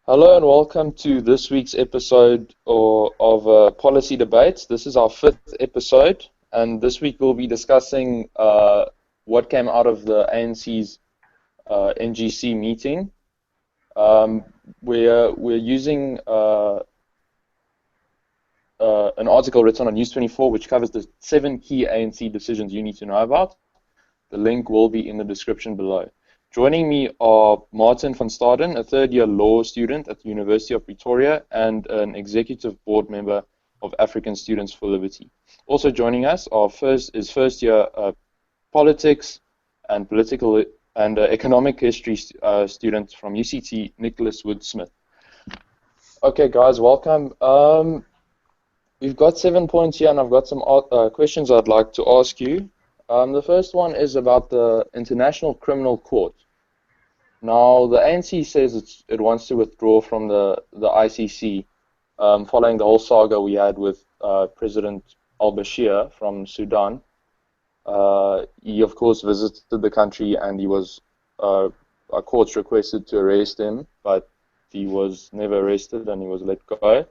Hello and welcome to this week's episode of Policy Debates. This is our fifth episode, and this week we'll be discussing what came out of the ANC's NGC meeting. We're using an article written on News 24 which covers the 7 key ANC decisions you need to know about. The link will be in the description below. Joining me are Martin van Staden, a third-year law student at the University of Pretoria and an executive board member of African Students for Liberty. Also joining us are first-year politics and political and economic history student from UCT, Nicholas Woode-Smith. Okay, guys, welcome. We've got 7 points here, and I've got some questions I'd like to ask you. The first one is about the International Criminal Court. Now, the ANC says it wants to withdraw from the ICC following the whole saga we had with President al-Bashir from Sudan. He, of course, visited the country and he was, our courts requested to arrest him, but he was never arrested and he was let go.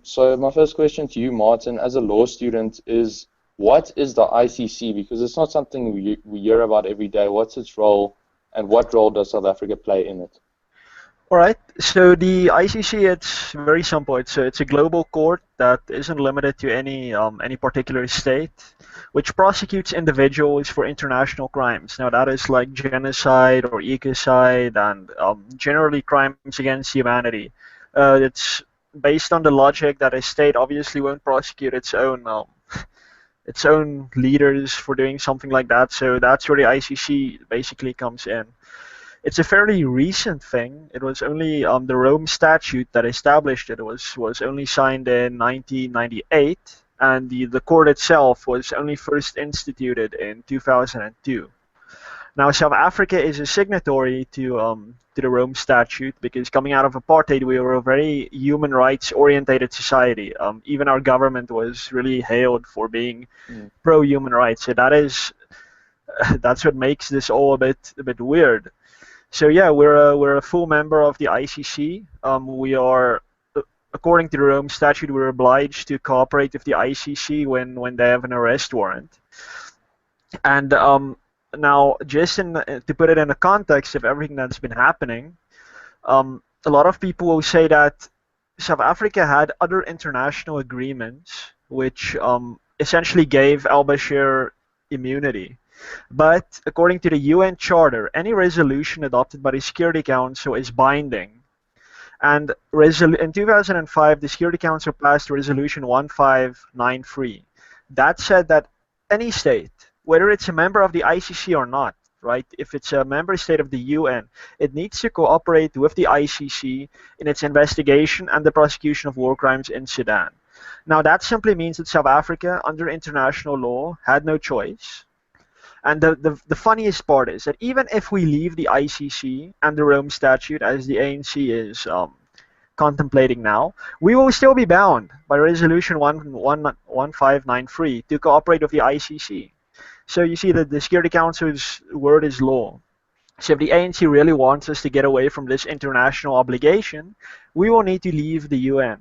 So my first question to you, Martin, as a law student, is what is the ICC? Because it's not something we hear about every day. What's its role, and what role does South Africa play in it? All right. So the ICC, it's very simple. It's a global court that isn't limited to any particular state, which prosecutes individuals for international crimes. Now that is like genocide or ecocide and generally crimes against humanity. It's based on the logic that a state obviously won't prosecute its own leaders for doing something like that. So that's where the ICC basically comes in. It's a fairly recent thing. It was only the Rome Statute that established it. It was only signed in 1998, and the court itself was only first instituted in 2002. Now, South Africa is a signatory to the Rome Statute because coming out of apartheid, we were a very human rights-orientated society. Even our government was really hailed for being pro-human rights. So that's what makes this all a bit weird. So yeah, we're a full member of the ICC. We are, according to the Rome Statute, we're obliged to cooperate with the ICC when they have an arrest warrant. And now, just to put it in the context of everything that's been happening, a lot of people will say that South Africa had other international agreements which essentially gave al-Bashir immunity. But according to the UN Charter, any resolution adopted by the Security Council is binding. And in 2005, the Security Council passed Resolution 1593. That said that any state, whether it's a member of the ICC or not, right? If it's a member state of the UN, it needs to cooperate with the ICC in its investigation and the prosecution of war crimes in Sudan. Now, that simply means that South Africa, under international law, had no choice. And the funniest part is that even if we leave the ICC and the Rome Statute, as the ANC is contemplating now, we will still be bound by Resolution 1593 to cooperate with the ICC. So you see that the Security Council's word is law. So if the ANC really wants us to get away from this international obligation, we will need to leave the UN.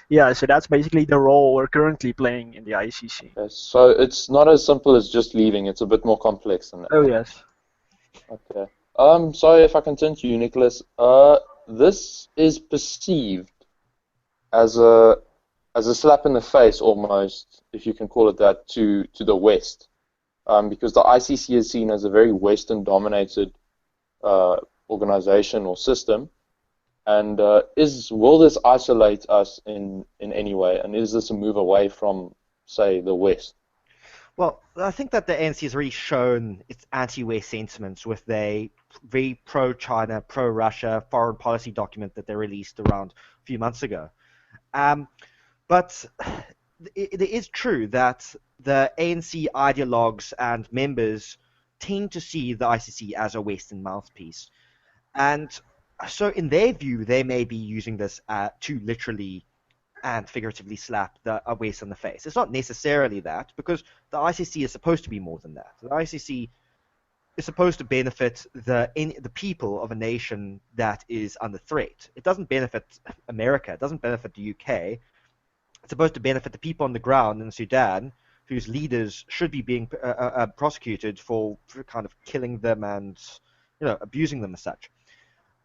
Yeah, so that's basically the role we're currently playing in the ICC. Yes, so it's not as simple as just leaving. It's a bit more complex than that. Oh, yes. Okay. So if I continue to you, Nicholas, this is perceived as a slap in the face almost, if you can call it that, to the West. Because the ICC is seen as a very Western-dominated organization or system. And will this isolate us in any way? And is this a move away from, say, the West? Well, I think that the ANC has really shown its anti-West sentiments with their very pro-China, pro-Russia foreign policy document that they released around a few months ago. But it is true that the ANC ideologues and members tend to see the ICC as a Western mouthpiece. And so in their view, they may be using this to literally and figuratively slap a West in the face. It's not necessarily that, because the ICC is supposed to be more than that. The ICC is supposed to benefit the people of a nation that is under threat. It doesn't benefit America. It doesn't benefit the UK. It's supposed to benefit the people on the ground in Sudan, whose leaders should be being prosecuted for kind of killing them and abusing them as such.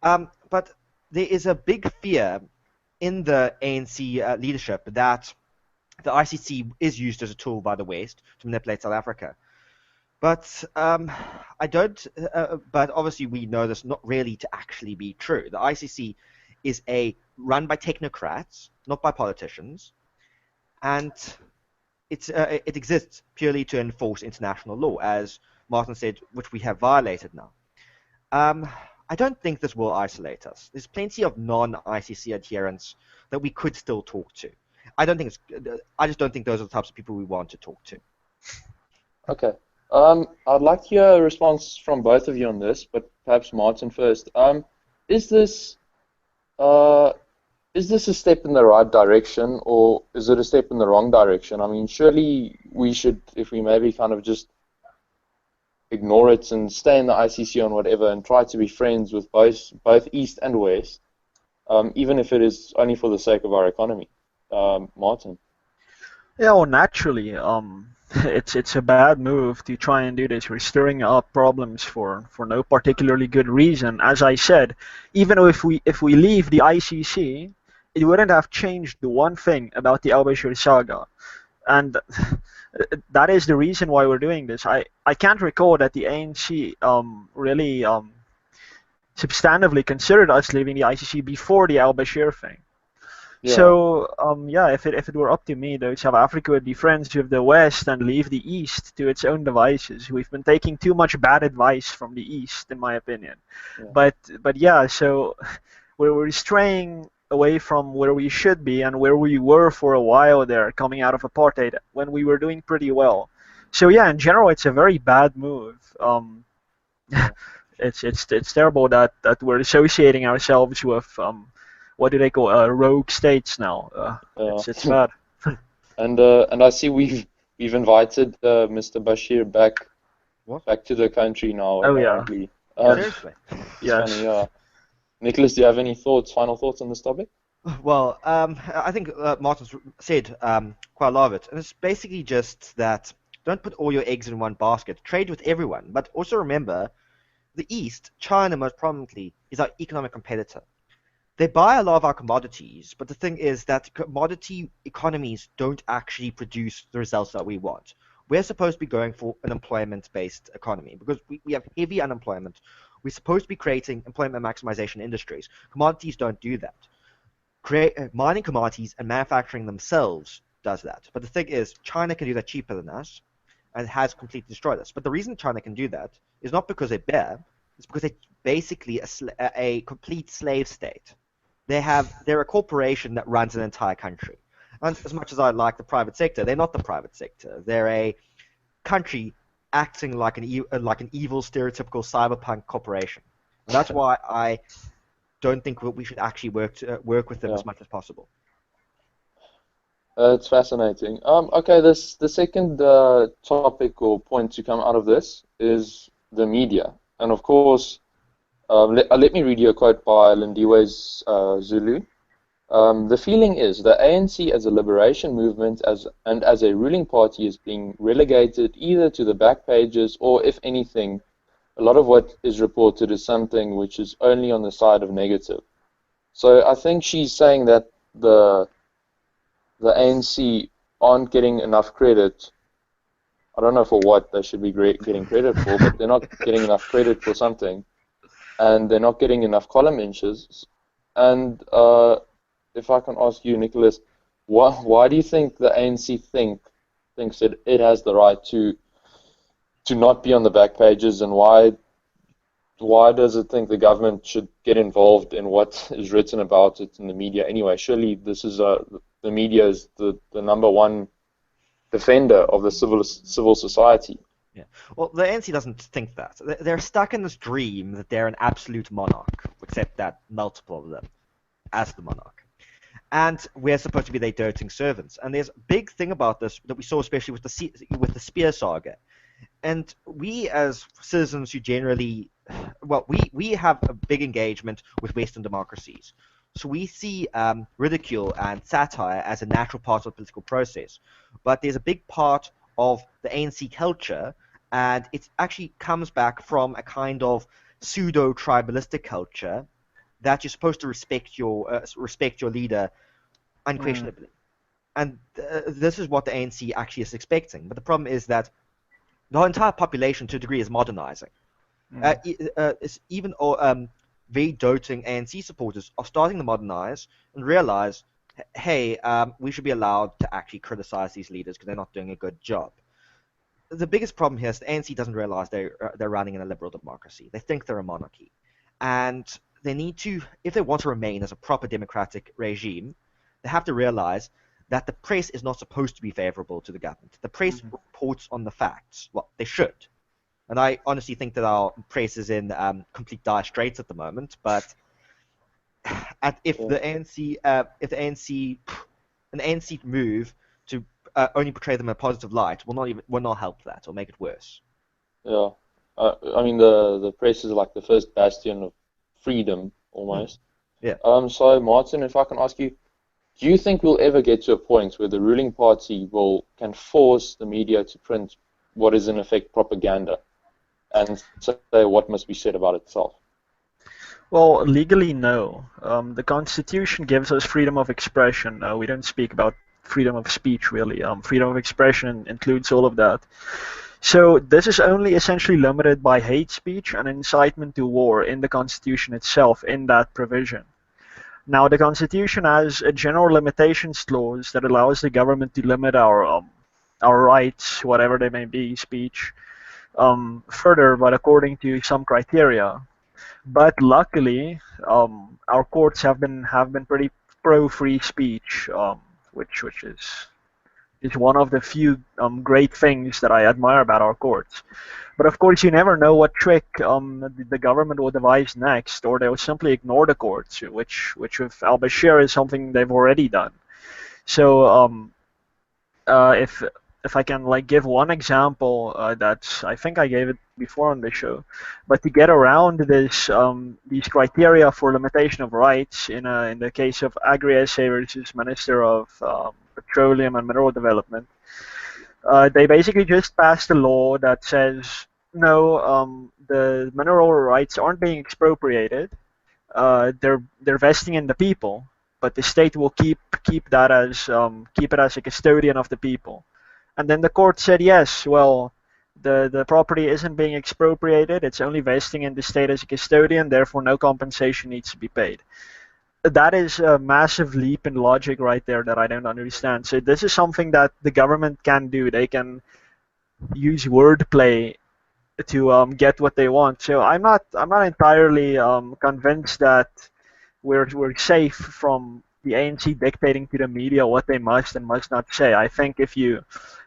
But there is a big fear in the ANC leadership that the ICC is used as a tool by the West to manipulate South Africa. But I don't. But obviously, we know this not really to actually be true. The ICC is run by technocrats, not by politicians, and it exists purely to enforce international law, as Martin said, which we have violated now. I don't think this will isolate us. There's plenty of non-ICC adherents that we could still talk to. I just don't think those are the types of people we want to talk to. Okay. I'd like to hear a response from both of you on this, but perhaps Martin first. Is this a step in the right direction, or is it a step in the wrong direction? I mean, surely we should, if we maybe kind of just ignore it and stay in the ICC on whatever and try to be friends with both East and West, even if it is only for the sake of our economy. Martin. Yeah, well, naturally, it's a bad move to try and do this. We're stirring up problems for no particularly good reason. As I said, even if we leave the ICC, it wouldn't have changed the one thing about the al-Bashir saga, and that is the reason why we're doing this. I can't recall that the ANC really substantively considered us leaving the ICC before the al-Bashir thing. Yeah. So, if it were up to me, though, South Africa would be friends with the West and leave the East to its own devices. We've been taking too much bad advice from the East, in my opinion. Yeah. But yeah, so we're straying away from where we should be and where we were for a while there, coming out of apartheid, when we were doing pretty well. So yeah, in general, it's a very bad move. It's terrible that we're associating ourselves with what do they call rogue states now? It's bad. And I see we've invited Mr. Bashir back to the country now. Oh apparently. Seriously? Yes. Funny, yeah. Nicholas, do you have any final thoughts on this topic? Well, I think Martin's said quite a lot of it, and it's basically just that don't put all your eggs in one basket. Trade with everyone, but also remember, the East, China most prominently, is our economic competitor. They buy a lot of our commodities, but the thing is that commodity economies don't actually produce the results that we want. We're supposed to be going for an employment-based economy because we have heavy unemployment. We're supposed to be creating employment maximization industries. Commodities don't do that. Mining commodities and manufacturing themselves does that. But the thing is, China can do that cheaper than us, and it has completely destroyed us. But the reason China can do that is not because they're bad. It's because they're basically a complete slave state. They're a corporation that runs an entire country. And as much as I like the private sector, they're not the private sector. They're a country acting like an evil, stereotypical cyberpunk corporation. And that's why I don't think we should actually work with them as much as possible. It's fascinating. Okay, the second topic or point to come out of this is the media. And of course, let me read you a quote by Lindiwe's Zulu. The feeling is the ANC as a liberation movement and as a ruling party is being relegated either to the back pages or, if anything, a lot of what is reported is something which is only on the side of negative. So I think she's saying that the ANC aren't getting enough credit. I don't know for what they should be getting credit for, but they're not getting enough credit for something. And they're not getting enough column inches. And if I can ask you, Nicholas, why do you think the ANC thinks that it has the right to not be on the back pages, and why does it think the government should get involved in what is written about it in the media anyway? Surely this is the media is the number one defender of the civil society. Yeah. Well, the ANC doesn't think that. They're stuck in this dream that they're an absolute monarch, except that multiple of them as the monarch. And we're supposed to be their doting servants. And there's a big thing about this that we saw especially with the Spear saga. And we as citizens who generally, well, we have a big engagement with Western democracies. So we see ridicule and satire as a natural part of the political process. But there's a big part of the ANC culture, and it actually comes back from a kind of pseudo-tribalistic culture that you're supposed to respect your leader unquestionably. And this is what the ANC actually is expecting. But the problem is that the entire population, to a degree, is modernizing. It's even very doting ANC supporters are starting to modernize and realize, hey, we should be allowed to actually criticize these leaders because they're not doing a good job. The biggest problem here is the ANC doesn't realize they're running in a liberal democracy. They think they're a monarchy, and they need to, if they want to remain as a proper democratic regime, they have to realize that the press is not supposed to be favorable to the government. The press reports on the facts. Well, they should. And I honestly think that our press is in complete dire straits at the moment. But if the ANC, an ANC move to only portray them in a positive light will not help that or make it worse. Yeah. I mean, the press is like the first bastion of freedom, almost. Yeah. So, Martin, if I can ask you, do you think we'll ever get to a point where the ruling party can force the media to print what is in effect propaganda and say what must be said about itself? Well, legally, no. The Constitution gives us freedom of expression. We don't speak about freedom of speech, really. Freedom of expression includes all of that. So this is only essentially limited by hate speech and incitement to war in the Constitution itself, in that provision. Now, the Constitution has a general limitations clause that allows the government to limit our rights, whatever they may be, speech, further, but according to some criteria. But luckily, our courts have been pretty pro free speech, which is one of the few great things that I admire about our courts. But of course, you never know what trick the government will devise next, or they'll simply ignore the courts, which with al-Bashir is something they've already done. So if I can give one example, that's, I think I gave it before on the show, but to get around these criteria for limitation of rights in the case of Agri SA versus Minister of Petroleum and Mineral Development, they basically just passed a law that says no, the mineral rights aren't being expropriated. They're vesting in the people, but the state will keep that as keep it as a custodian of the people. And then the court said yes. Well, the property isn't being expropriated. It's only vesting in the state as a custodian. Therefore, no compensation needs to be paid. That is a massive leap in logic right there that I don't understand. So this is something that the government can do. They can use wordplay to get what they want. So I'm not entirely convinced that we're safe from the ANC dictating to the media what they must and must not say. I think if you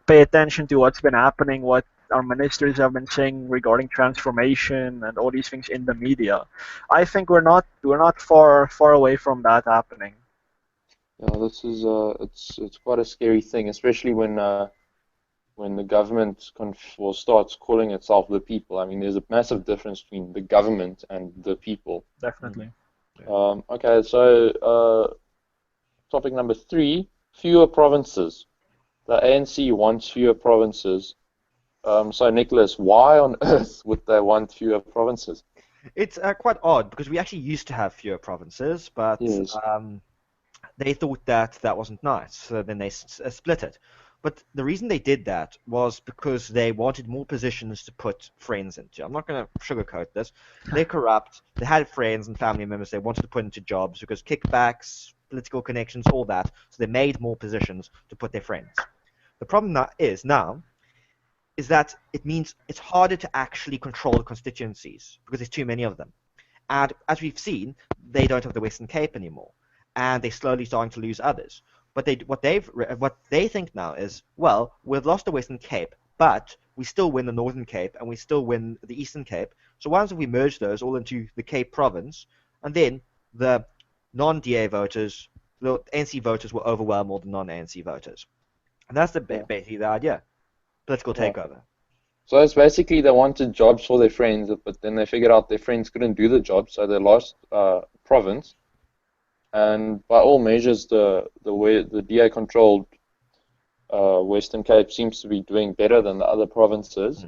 pay attention to what's been happening, what our ministers have been saying regarding transformation and all these things in the media, I think we're not far away from that happening. Yeah, this is it's quite a scary thing, especially when the government starts calling itself the people. I mean, there's a massive difference between the government and the people. Definitely. Okay, so topic number 3, fewer provinces. The ANC wants fewer provinces. So, Nicholas, why on earth would they want fewer provinces? It's quite odd because we actually used to have fewer provinces, but Yes. they thought that wasn't nice, so then they split it. But the reason they did that was because they wanted more positions to put friends into. I'm not going to sugarcoat this. They're corrupt. They had friends and family members they wanted to put into jobs because kickbacks, political connections, all that. So they made more positions to put their friends. The problem now is that it means it's harder to actually control the constituencies because there's too many of them. And as we've seen, they don't have the Western Cape anymore, and they're slowly starting to lose others. But what they think now is, well, we've lost the Western Cape, but we still win the Northern Cape and we still win the Eastern Cape. So why don't we merge those all into the Cape Province, and then the non-DA voters, the ANC voters, will overwhelm all the non-ANC voters. And that's basically the idea. Political takeover. So it's basically they wanted jobs for their friends, but then they figured out their friends couldn't do the job, so they lost province. And by all measures, the way the DA controlled Western Cape seems to be doing better than the other provinces.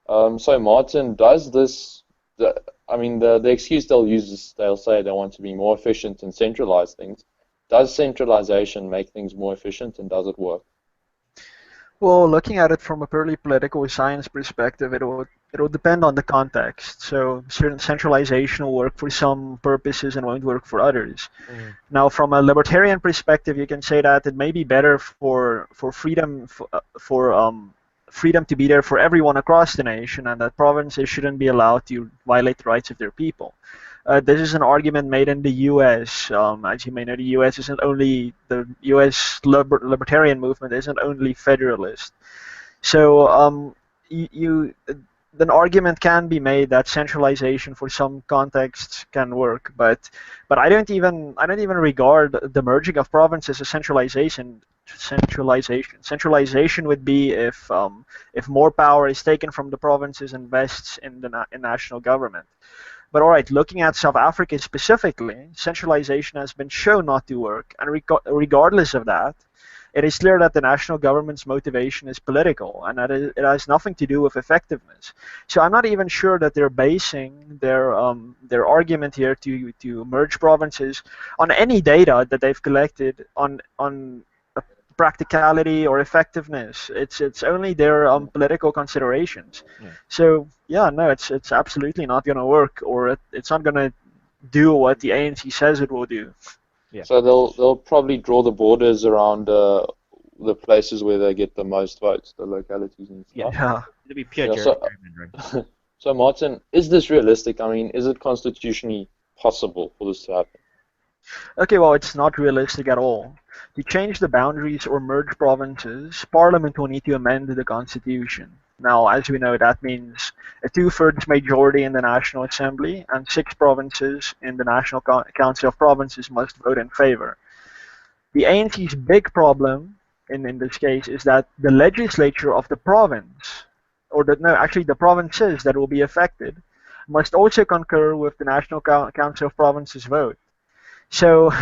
So Martin, does this? The excuse they'll use is they'll say they want to be more efficient and centralize things. Does centralization make things more efficient, and does it work? Well, looking at it from a purely political science perspective, it will depend on the context. So certain centralization will work for some purposes and won't work for others. Now, from a libertarian perspective, you can say that it may be better for freedom freedom to be there for everyone across the nation, and that provinces shouldn't be allowed to violate the rights of their people. This is an argument made in the U.S. As you may know, the U.S. libertarian movement isn't only federalist. So an argument can be made that centralization for some contexts can work, but I don't even regard the merging of provinces as centralization. Centralization would be if more power is taken from the provinces and vests in the in national government. But all right, looking at South Africa specifically, centralization has been shown not to work, and regardless of that, it is clear that the national government's motivation is political, and that it has nothing to do with effectiveness. So I'm not even sure that they're basing their argument here to merge provinces on any data that they've collected on practicality or effectiveness. It's only their political considerations. So yeah, no, it's absolutely not going to work, or it's not going to do what the ANC says it will do. Yeah. So they'll probably draw the borders around the places where they get the most votes, the localities and stuff. Yeah. It'll be pure gerrymandering. So Martin, is this realistic? I mean, is it constitutionally possible for this to happen? Okay, well, it's not realistic at all. To change the boundaries or merge provinces, Parliament will need to amend the Constitution. Now, as we know, that means a two-thirds majority in the National Assembly, and 6 provinces in the National Council of Provinces must vote in favor. The ANC's big problem in this case is that the legislature of the province, the provinces that will be affected, must also concur with the National Council of Provinces vote. So,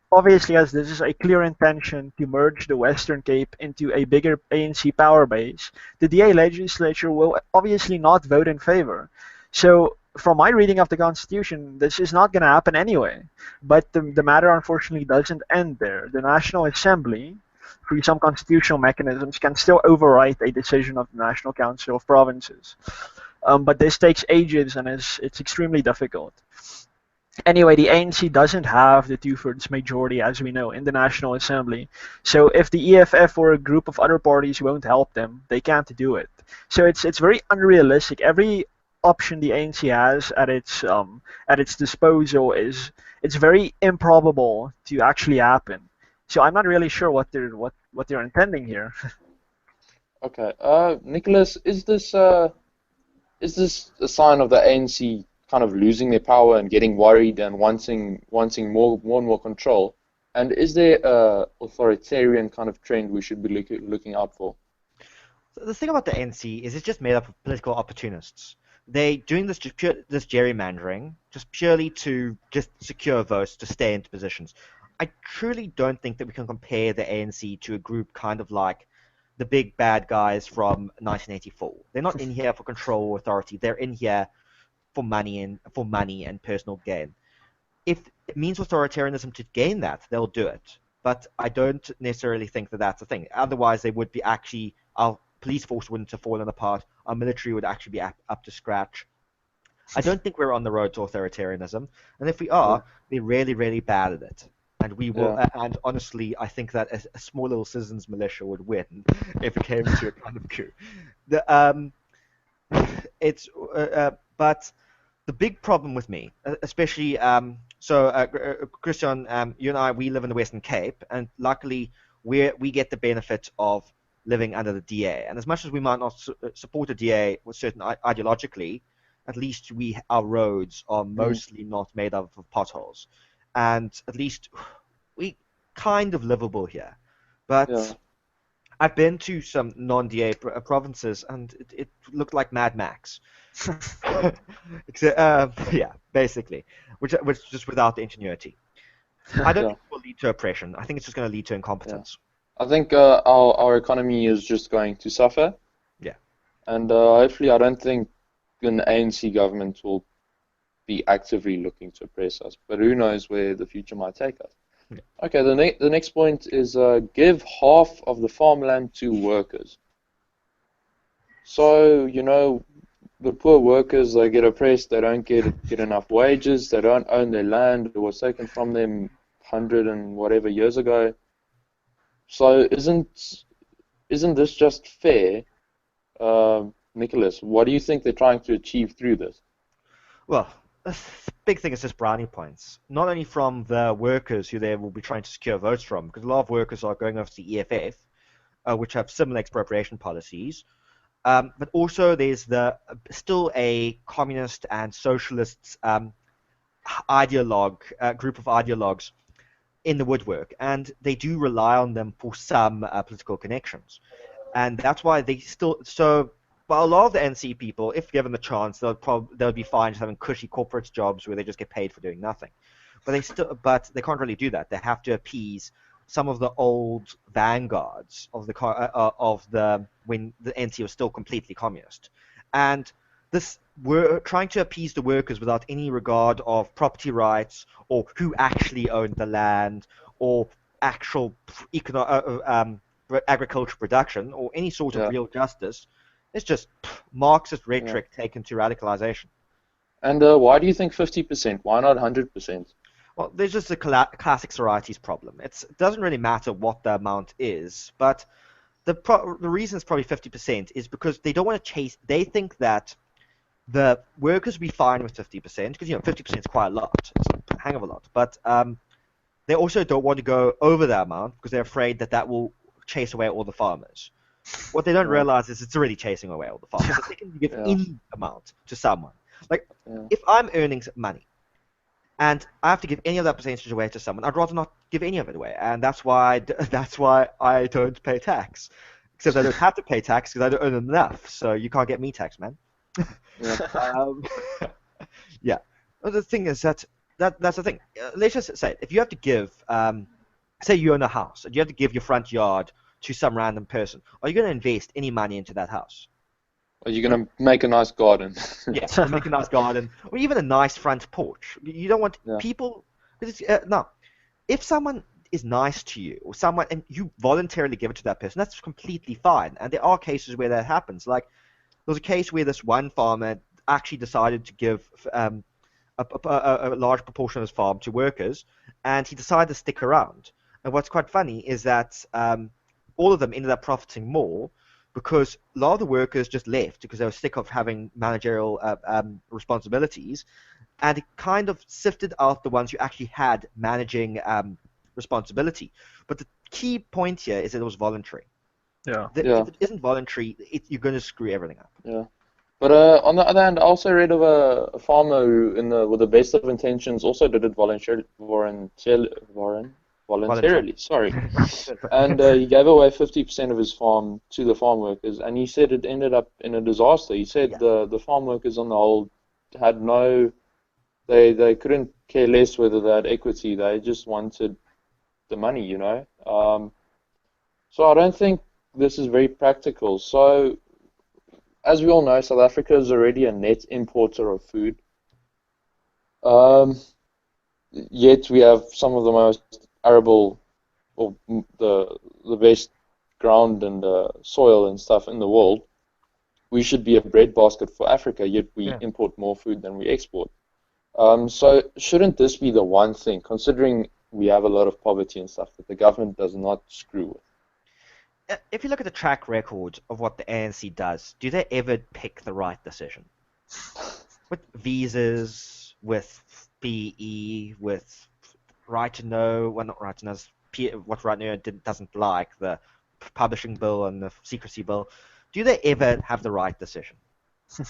obviously, as this is a clear intention to merge the Western Cape into a bigger ANC power base, the DA legislature will obviously not vote in favor. So, from my reading of the Constitution, this is not going to happen anyway. But the matter, unfortunately, doesn't end there. The National Assembly, through some constitutional mechanisms, can still override a decision of the National Council of Provinces. But this takes ages, and it's extremely difficult. Anyway, the ANC doesn't have the two-thirds majority, as we know, in the National Assembly. So if the EFF or a group of other parties won't help them, they can't do it. So it's very unrealistic. Every option the ANC has at its disposal it's very improbable to actually happen. So I'm not really sure what they're intending here. Okay, Nicholas, is this a sign of the ANC kind of losing their power and getting worried and wanting more and more control? And is there a authoritarian kind of trend we should be looking out for? So the thing about the ANC is it's just made up of political opportunists. They're doing this gerrymandering just purely to just secure votes to stay into positions. I truly don't think that we can compare the ANC to a group kind of like the big bad guys from 1984. They're not in here for control or authority. They're in here for money and personal gain. If it means authoritarianism to gain that, they'll do it. But I don't necessarily think that that's a thing. Otherwise, they would be our police force wouldn't have fallen apart. Our military would actually be up to scratch. I don't think we're on the road to authoritarianism. And if we are, we're really, really bad at it. And we will. Yeah. And honestly, I think that a small little citizens militia would win if it came to a kind of coup. But the big problem with me, especially Christiaan, you and I, we live in the Western Cape, and luckily we get the benefit of living under the DA. And as much as we might not support the DA with certain ideologically, at least our roads are mostly not made up of potholes, and at least we kind of livable here. But I've been to some non-DA provinces, and it looked like Mad Max. Yeah, basically, which just without the ingenuity. I don't Yeah, think it will lead to oppression. I think it's just going to lead to yeah. incompetence. I think our economy is just going to suffer, Yeah. and hopefully, I don't think an ANC government will be actively looking to oppress us. But who knows where the future might take us? Yeah. Okay, the next point is give half of the farmland to workers. So, the poor workers, they get oppressed, they don't get enough wages, they don't own their land, it was taken from them 100 and whatever years ago. So isn't this just fair? Nicholas, what do you think they're trying to achieve through this? Well, the big thing is just brownie points. Not only from the workers who they will be trying to secure votes from, because a lot of workers are going over to the EFF, which have similar expropriation policies. But also there's still a communist and socialist group of ideologues in the woodwork, and they do rely on them for some political connections. And that's why they still But a lot of the NC people, if given the chance, they'll be fine just having cushy corporate jobs where they just get paid for doing nothing. But they can't really do that. They have to appease some of the old vanguards of when the NC was still completely communist, and we're trying to appease the workers without any regard of property rights or who actually owned the land or actual agricultural production or any sort of Yeah. real justice. It's just Marxist rhetoric taken to radicalization. And why do you think 50%? Why not 100%? Well, there's just a classic sororities problem. It doesn't really matter what the amount is, but the reason it's probably 50% is because they don't want to chase. They think that the workers will be fine with 50% because 50% is quite a lot. It's a hang of a lot, but they also don't want to go over that amount because they're afraid that will chase away all the farmers. What they don't Yeah. realize is it's already chasing away all the farmers. The second you give Yeah. any amount to someone, like Yeah. if I'm earning money and I have to give any of that percentage away to someone, I'd rather not give any of it away, and that's why I don't pay tax. Except I don't have to pay tax because I don't earn enough. So you can't get me tax, man. Yeah. Yeah. Well, the thing is that's the thing. Let's just say if you have to give, say you own a house and you have to give your front yard to some random person, are you going to invest any money into that house? Are you gonna make a nice garden? Yes, make a nice garden, or even a nice front porch. You don't want Yeah. people. No, if someone is nice to you, or someone, and you voluntarily give it to that person, that's completely fine. And there are cases where that happens. Like there was a case where this one farmer actually decided to give a large proportion of his farm to workers, and he decided to stick around. And what's quite funny is that all of them ended up profiting more because a lot of the workers just left because they were sick of having managerial responsibilities, and it kind of sifted out the ones who actually had managing responsibility. But the key point here is that it was voluntary. Yeah. Yeah. If it isn't voluntary, you're going to screw everything up. Yeah. But on the other hand, I also read of a farmer who, with the best of intentions, also did it voluntarily. Sorry, and he gave away 50% of his farm to the farm workers, and he said it ended up in a disaster. He said the farm workers on the whole had they couldn't care less whether they had equity. They just wanted the money. So I don't think this is very practical. So, as we all know, South Africa is already a net importer of food. Yet we have some of the most arable, or the best ground and soil and stuff in the world. We should be a breadbasket for Africa, yet we import more food than we export. So shouldn't this be the one thing, considering we have a lot of poverty and stuff, that the government does not screw with? If you look at the track record of what the ANC does, do they ever pick the right decision? With visas, with PE, with right to know, well, not right to know, what right to know doesn't like, the publishing bill and the secrecy bill, do they ever have the right decision?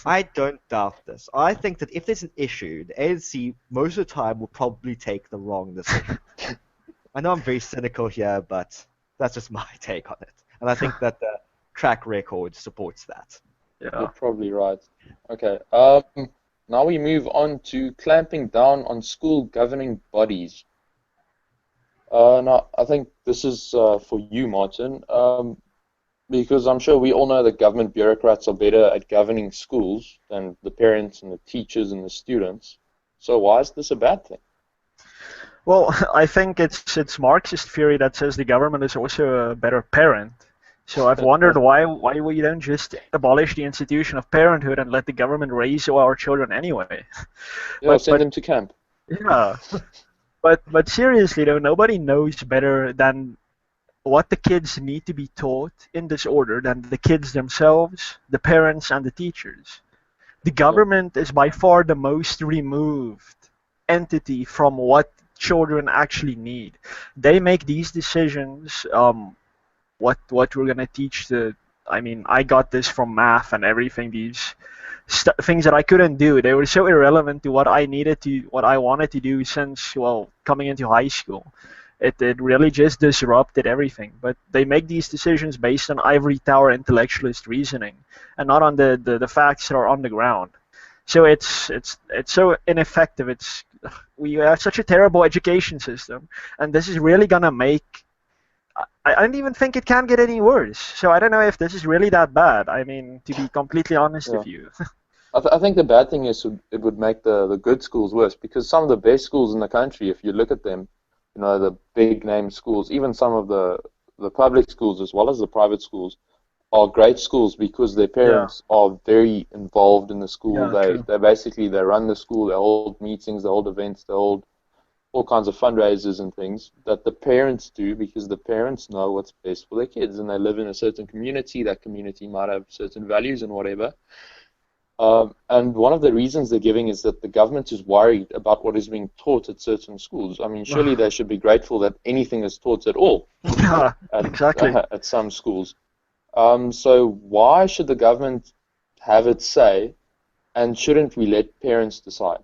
I don't doubt this. I think that if there's an issue, the ANC most of the time will probably take the wrong decision. I know I'm very cynical here, but that's just my take on it. And I think that the track record supports that. You're Yeah. probably right. Okay. Now we move on to clamping down on school governing bodies. Now, I think this is for you, Martin, because I'm sure we all know that government bureaucrats are better at governing schools than the parents and the teachers and the students. So why is this a bad thing? Well, I think it's Marxist theory that says the government is also a better parent. So I've wondered why we don't just abolish the institution of parenthood and let the government raise all our children anyway. Yeah, But send them to camp. yeah, but seriously though, nobody knows better than what the kids need to be taught in this order than the kids themselves, the parents, and the teachers. The Yeah. government is by far the most removed entity from what children actually need. They make these decisions. What we're gonna teach the. I mean, I got this from math and everything. These things that I couldn't do. They were so irrelevant to what I wanted to do since, well, coming into high school. It really just disrupted everything. But they make these decisions based on ivory tower intellectualist reasoning and not on the facts that are on the ground. So it's so ineffective. We have such a terrible education system, and this is really gonna make. I don't even think it can get any worse. So I don't know if this is really that bad. I mean, to be completely honest Yeah. with you. I think the bad thing is it would make the good schools worse because some of the best schools in the country, if you look at them, you know, the big name schools, even some of the public schools as well as the private schools, are great schools because their Yeah, parents are very involved in the school. yeah, They true. they basically they run the school, they hold meetings, they hold events, they hold all kinds of fundraisers and things that the parents do because the parents know what's best for their kids and they live in a certain community. That community might have certain values and whatever. And one of the reasons they're giving is that the government is worried about what is being taught at certain schools. I mean, surely they should be grateful that anything is taught at all Yeah, at exactly. at some schools. So why should the government have its say, and shouldn't we let parents decide?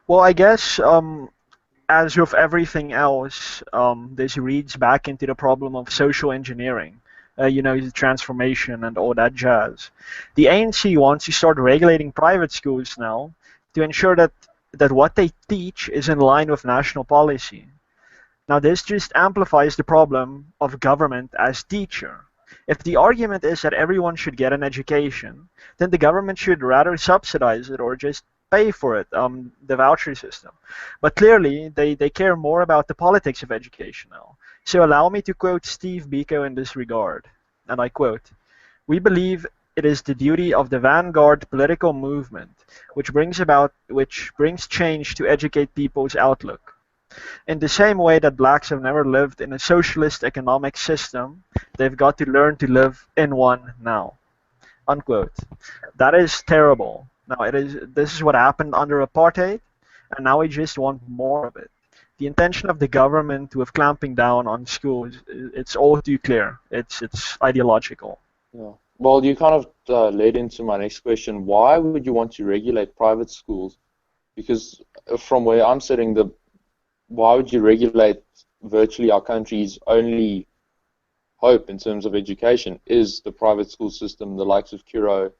Well, I guess as with everything else, this reads back into the problem of social engineering. The transformation and all that jazz. The ANC wants to start regulating private schools now to ensure that what they teach is in line with national policy. Now, this just amplifies the problem of government as teacher. If the argument is that everyone should get an education, then the government should rather subsidize it or just pay for it, the voucher system. But clearly, they care more about the politics of education now. So allow me to quote Steve Biko in this regard, and I quote, "We believe it is the duty of the vanguard political movement which brings change to educate people's outlook. In the same way that blacks have never lived in a socialist economic system, they've got to learn to live in one now." Unquote. That is terrible. Now this is what happened under apartheid, and now we just want more of it. The intention of the government with clamping down on schools, it's all too clear. It's ideological. Yeah. Well, you kind of led into my next question. Why would you want to regulate private schools? Because from where I'm sitting, why would you regulate virtually our country's only hope in terms of education is the private school system, the likes of Kuro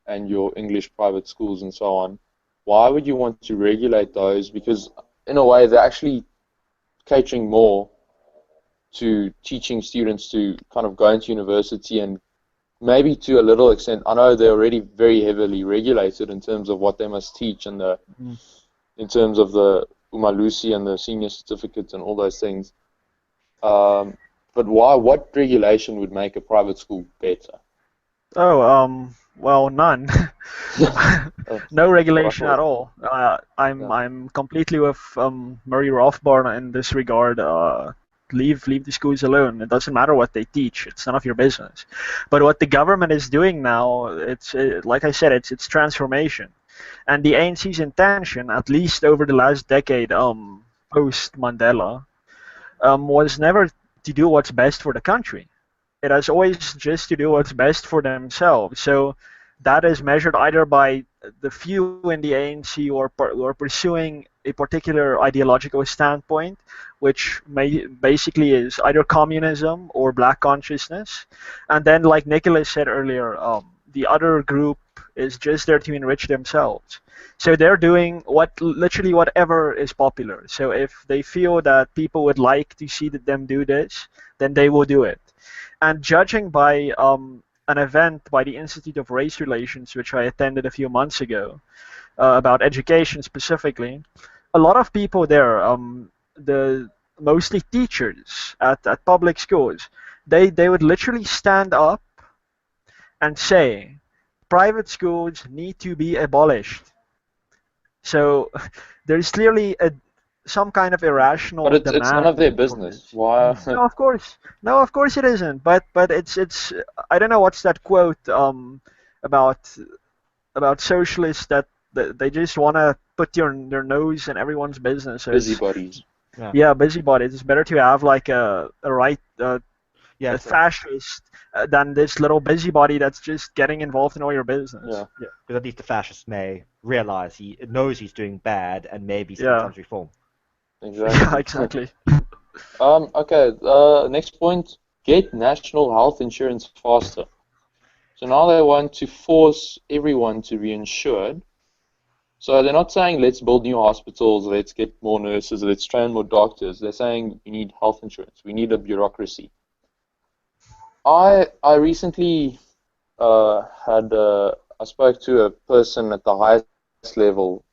and your English private schools and so on? Why would you want to regulate those? Because in a way, they're actually catering more to teaching students to kind of go into university and maybe to a little extent, I know they're already very heavily regulated in terms of what they must teach and in terms of the Umalusi and the senior certificates and all those things. But why? What regulation would make a private school better? Oh, well, none. No regulation at all. Yeah. I'm completely with Murray Rothbard in this regard. Leave the schools alone. It doesn't matter what they teach. It's none of your business. But what the government is doing now, it's like I said, it's transformation. And the ANC's intention, at least over the last decade, post Mandela, was never to do what's best for the country. It has always just to do what's best for themselves. So that is measured either by the few in the ANC who are pursuing a particular ideological standpoint, which basically is either communism or black consciousness. And then, like Nicholas said earlier, the other group is just there to enrich themselves. So they're doing literally whatever is popular. So if they feel that people would like to see them do this, then they will do it. And judging by an event by the Institute of Race Relations, which I attended a few months ago, about education specifically, a lot of people there, mostly teachers at public schools, they would literally stand up and say, private schools need to be abolished. So there's clearly some kind of irrational But demand. it's none of their business. Why? No, of course. No, of course it isn't. But it's I don't know what's that quote about socialists that they just want to put their nose in everyone's business. So Busybodies. Yeah, busybodies. It's better to have like a right a fascist than this little busybody that's just getting involved in all your business. Yeah, because at least the fascist may realize he knows he's doing bad and maybe sometimes reform. Exactly. Yeah, exactly. Okay. Next point: get national health insurance faster. So now they want to force everyone to be insured. So they're not saying let's build new hospitals, let's get more nurses, let's train more doctors. They're saying we need health insurance. We need a bureaucracy. I recently I spoke to a person at the highest level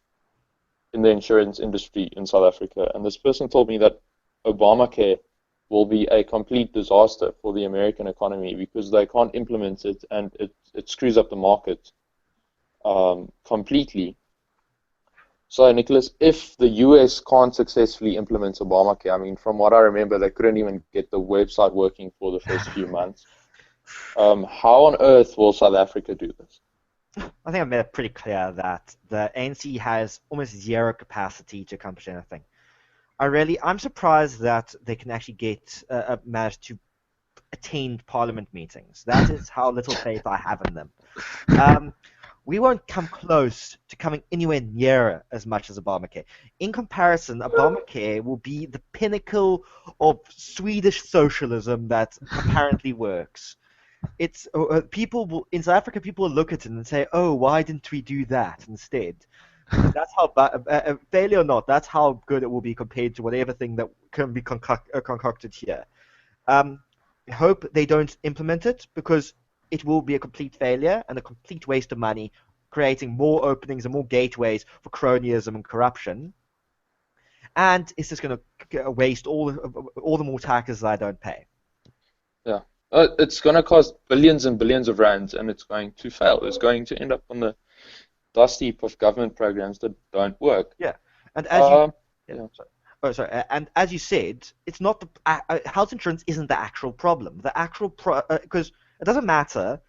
in the insurance industry in South Africa, and this person told me that Obamacare will be a complete disaster for the American economy because they can't implement it, and it screws up the market completely. So, Nicholas, if the US can't successfully implement Obamacare, I mean, from what I remember, they couldn't even get the website working for the first few months. How on earth will South Africa do this? I think I've made it pretty clear that the ANC has almost zero capacity to accomplish anything. I'm surprised that they can actually manage to attend parliament meetings. That is how little faith I have in them. We won't come close to coming anywhere near as much as Obamacare. In comparison, Obamacare will be the pinnacle of Swedish socialism that apparently works. It's in South Africa, people will look at it and say, "Oh, why didn't we do that instead?" That's how failure or not. That's how good it will be compared to whatever thing that can be concocted here. I hope they don't implement it because it will be a complete failure and a complete waste of money, creating more openings and more gateways for cronyism and corruption. And it's just going to waste all the more taxes that I don't pay. Yeah. It's going to cost billions and billions of rands, and it's going to fail. It's going to end up on the dust heap of government programs that don't work. Yeah. And as and as you said, it's not health insurance isn't the actual problem. The actual because it doesn't matter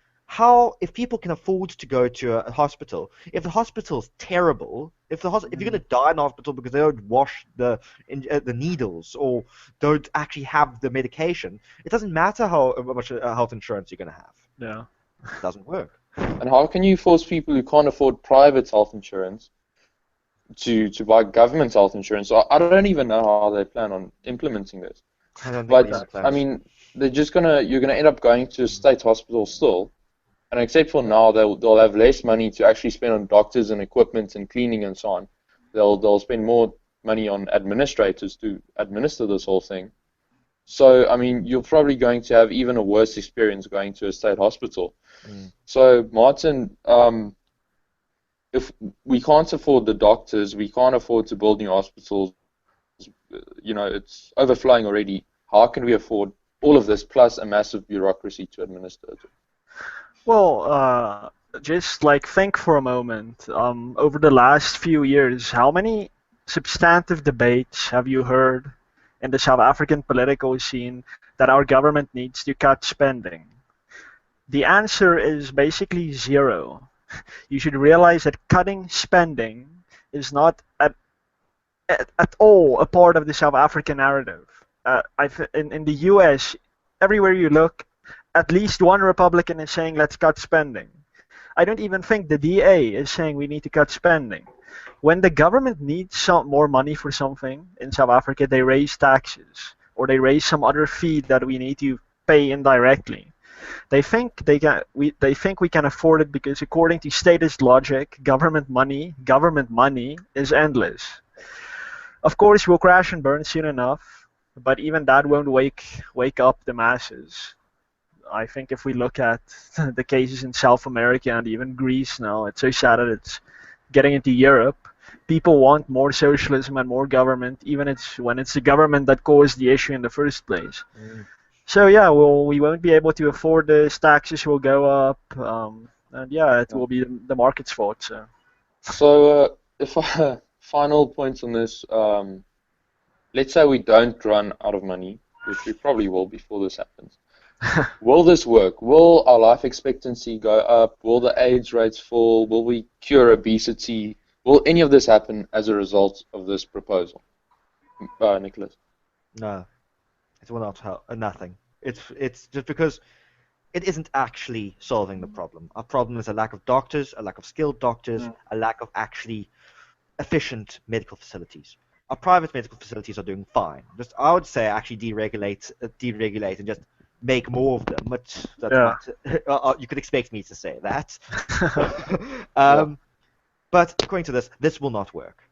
if people can afford to go to a hospital. If the hospital's terrible, if you're going to die in a hospital because they don't wash the needles or don't actually have the medication, it doesn't matter how much health insurance you're going to have. Yeah, it doesn't work. And how can you force people who can't afford private health insurance to buy government health insurance? So I don't even know how they plan on implementing this. But I mean, you're gonna end up going to a state hospital still. And except for now, they'll have less money to actually spend on doctors and equipment and cleaning and so on. They'll spend more money on administrators to administer this whole thing. So, I mean, you're probably going to have even a worse experience going to a state hospital. So, Martin, if we can't afford the doctors, we can't afford to build new hospitals, it's overflowing already. How can we afford all of this plus a massive bureaucracy to administer it? Well, just think for a moment. Over the last few years, how many substantive debates have you heard in the South African political scene that our government needs to cut spending? The answer is basically zero. You should realize that cutting spending is not at all a part of the South African narrative. In the US, everywhere you look, at least one Republican is saying let's cut spending. I don't even think the DA is saying we need to cut spending. When the government needs some more money for something in South Africa, they raise taxes or they raise some other fee that we need to pay indirectly. They think we can afford it because according to statist logic, government money is endless. Of course, we'll crash and burn soon enough, but even that won't wake up the masses. I think if we look at the cases in South America and even Greece now, it's so sad that it's getting into Europe. People want more socialism and more government, even when it's the government that caused the issue in the first place. So yeah, we won't be able to afford this. Taxes will go up, and yeah, it will be the market's fault. So if final points on this, let's say we don't run out of money, which we probably will before this happens. Will this work? Will our life expectancy go up? Will the AIDS rates fall? Will we cure obesity? Will any of this happen as a result of this proposal? Nicholas? No, it will not help. Nothing. It's just because it isn't actually solving the problem. Our problem is a lack of doctors, a lack of skilled doctors, a lack of actually efficient medical facilities. Our private medical facilities are doing fine. Just I would say actually deregulate and just make more of them. But that's not, you could expect me to say that. But according to this will not work.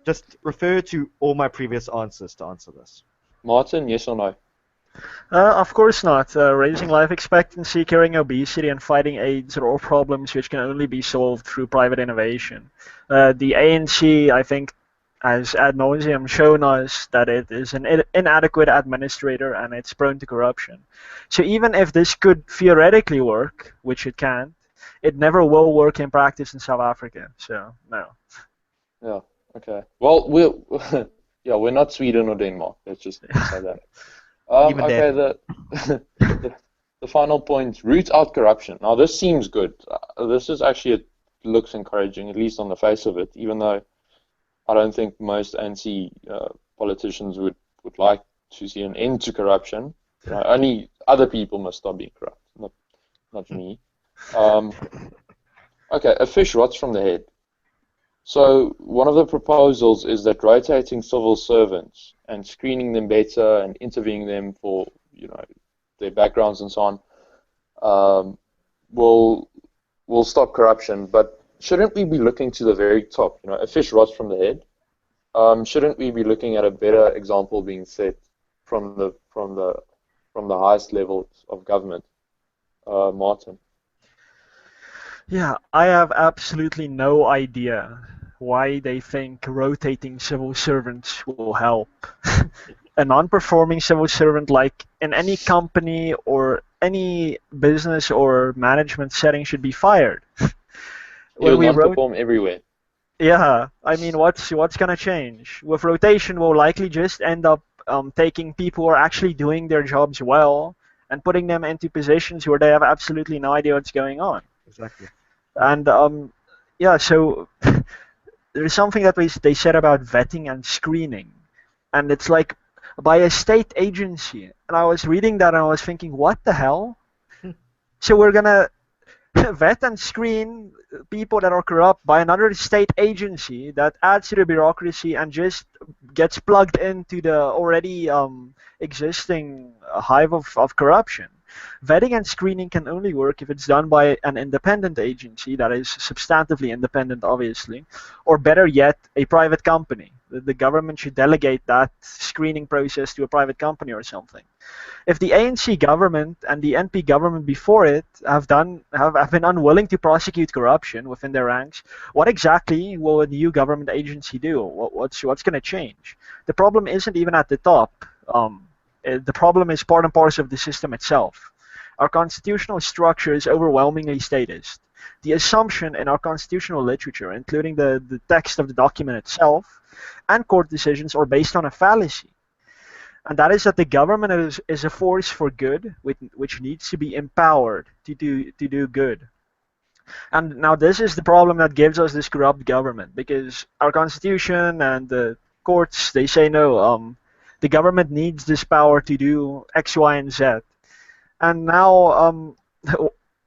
Just refer to all my previous answers to answer this. Martin, yes or no? Of course not. Raising life expectancy, curing obesity, and fighting AIDS are all problems which can only be solved through private innovation. The ANC, I think, has ad nauseum shown us that it is an inadequate administrator and it's prone to corruption. So even if this could theoretically work, which it can't, it never will work in practice in South Africa. So no. Yeah. Okay. Well, we're not Sweden or Denmark. Let's just say that. Okay. The final point: root out corruption. Now this seems good. This is actually it looks encouraging, at least on the face of it. Even though I don't think most ANC politicians would like to see an end to corruption. Only other people must stop being corrupt, not me. Okay, a fish rots from the head. So one of the proposals is that rotating civil servants and screening them better and interviewing them for their backgrounds and so on will stop corruption. But shouldn't we be looking to the very top? A fish rots from the head. Shouldn't we be looking at a better example being set from the highest levels of government? Martin. Yeah, I have absolutely no idea why they think rotating civil servants will help. A non-performing civil servant, like in any company or any business or management setting, should be fired. He'll non-perform everywhere. Yeah, I mean, what's gonna change? With rotation, we'll likely just end up taking people who are actually doing their jobs well and putting them into positions where they have absolutely no idea what's going on. Exactly. And so there's something that they said about vetting and screening, and it's like by a state agency. And I was reading that and I was thinking, what the hell? So we're gonna vet and screen people that are corrupt by another state agency that adds to the bureaucracy and just gets plugged into the already existing hive of corruption. Vetting and screening can only work if it's done by an independent agency that is substantively independent, obviously, or better yet, a private company. The government should delegate that screening process to a private company or something. If the ANC government and the NP government before it have been unwilling to prosecute corruption within their ranks, what exactly will a new government agency do? What's going to change? The problem isn't even at the top. The problem is part and parcel of the system itself. Our constitutional structure is overwhelmingly statist. The assumption in our constitutional literature, including the text of the document itself, and court decisions are based on a fallacy. And that is that the government is a force for good, which needs to be empowered to do good. And now this is the problem that gives us this corrupt government, because our constitution and the courts, they say no, the government needs this power to do X, Y, and Z. And now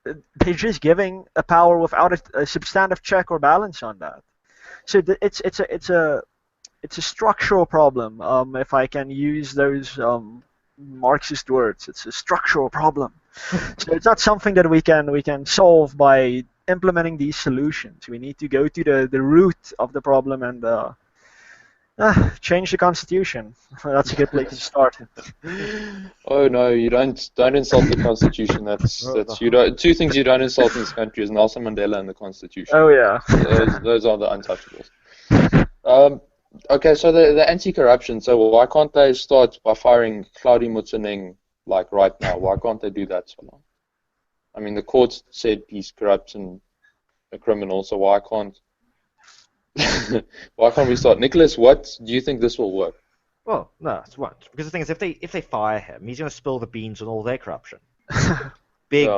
they're just giving a power without a substantive check or balance on that. So it's a structural problem. If I can use those Marxist words, it's a structural problem. So it's not something that we can solve by implementing these solutions. We need to go to the root of the problem and change the constitution. That's a good place to start. Oh no, you don't insult the Constitution. That's you don't. Two things you don't insult in this country is Nelson Mandela and the Constitution. Oh yeah. Those are the untouchables. Okay, so the anti-corruption. So why can't they start by firing Claudie Motsoeneng like right now? Why can't they do that so long? I mean, the courts said he's corrupt and a criminal. So why can't we start? Nicholas, what do you think this will work? Well, no, it won't. Because the thing is, if they fire him, he's going to spill the beans on all their corruption. Big,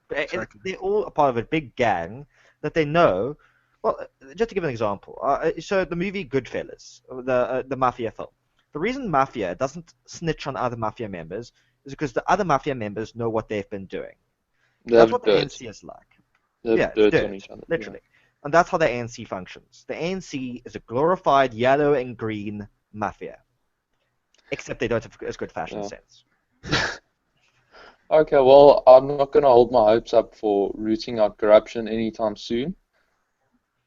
they're all a part of a big gang that they know. Well, just to give an example, so the movie Goodfellas, the mafia film. The reason mafia doesn't snitch on other mafia members is because the other mafia members know what they've been doing. That's what the ANC is like. Yeah, dirt on each other. Literally. Yeah. And that's how the ANC functions. The ANC is a glorified yellow and green mafia. Except they don't have as good fashion sense. Okay, well, I'm not going to hold my hopes up for rooting out corruption anytime soon.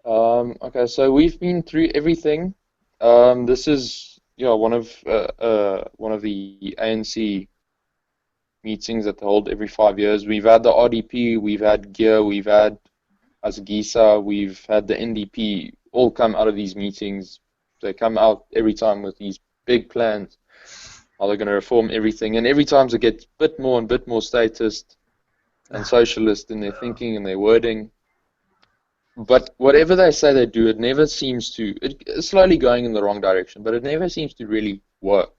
Okay, so we've been through everything. This is one of the ANC meetings that they hold every 5 years. We've had the RDP, we've had GEAR, we've had Asgisa, we've had the NDP all come out of these meetings. They come out every time with these big plans, how they're going to reform everything, and every time they get a bit more statist and socialist in their thinking and their wording. But whatever they say they do, it never seems to. It's slowly going in the wrong direction, but it never seems to really work.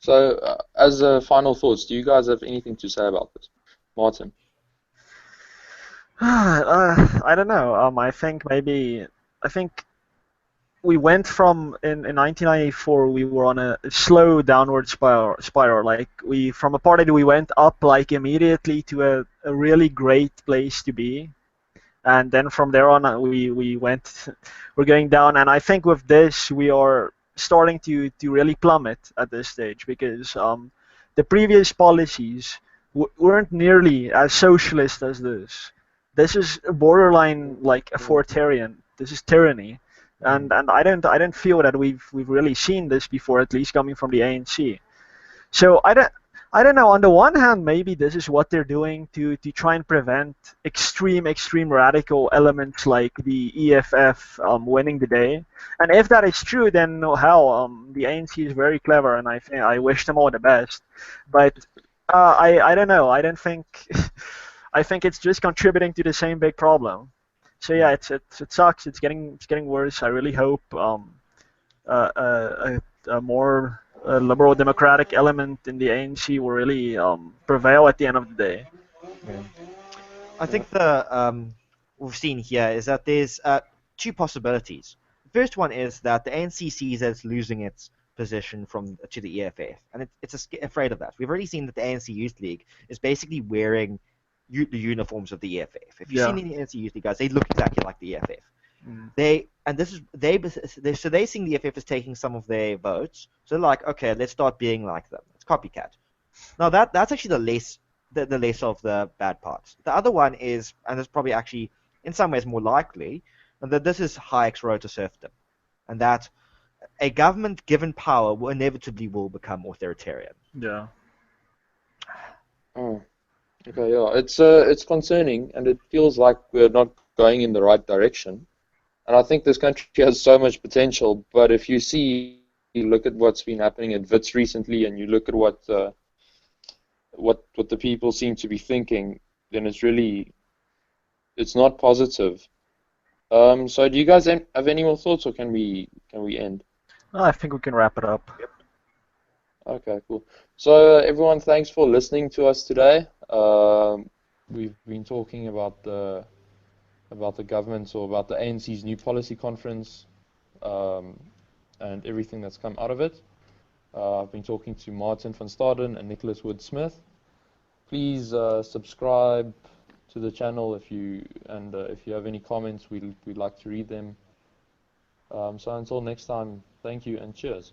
So, as final thoughts, do you guys have anything to say about this, Martin? I don't know. I think we went from in 1994 we were on a slow downward spiral. Like from a party we went up like immediately to a really great place to be. And then from there on, we're going down. And I think with this, we are starting to really plummet at this stage because the previous policies weren't nearly as socialist as this. This is borderline like authoritarian. This is tyranny, and I don't feel that we've really seen this before, at least coming from the ANC. So I don't know. On the one hand, maybe this is what they're doing to try and prevent extreme radical elements like the EFF winning the day. And if that is true, then the ANC is very clever, and I wish them all the best. But I don't know. I don't think. I think it's just contributing to the same big problem. So yeah, it sucks. It's getting worse. I really hope a more liberal democratic element in the ANC will really prevail at the end of the day. Yeah. I think we've seen here is that there's two possibilities. The first one is that the ANC sees as losing its position to the EFF, and it's afraid of that. We've already seen that the ANC Youth League is basically wearing the uniforms of the EFF. If you've seen any ANC Youth League guys, they look exactly like the EFF. They seeing the EFF as taking some of their votes, so they're like, okay, let's start being like them. It's copycat. Now that's actually the less of the bad parts. The other one is, and it's probably actually in some ways more likely, and that this is Hayek's road to serfdom, and that a government given power will inevitably become authoritarian. Yeah. Oh. Okay, yeah, it's concerning, and it feels like we're not going in the right direction. And I think this country has so much potential, but if you look at what's been happening at WITS recently, and you look at what the people seem to be thinking, then it's not positive. So do you guys have any more thoughts, or can we end? I think we can wrap it up. Yep. Okay, cool. So everyone, thanks for listening to us today. We've been talking about the government, or about the ANC's new policy conference, and everything that's come out of it. I've been talking to Martin van Staden and Nicholas Woode-Smith. Please subscribe to the channel if you have any comments. We'd like to read them. So until next time, thank you and cheers.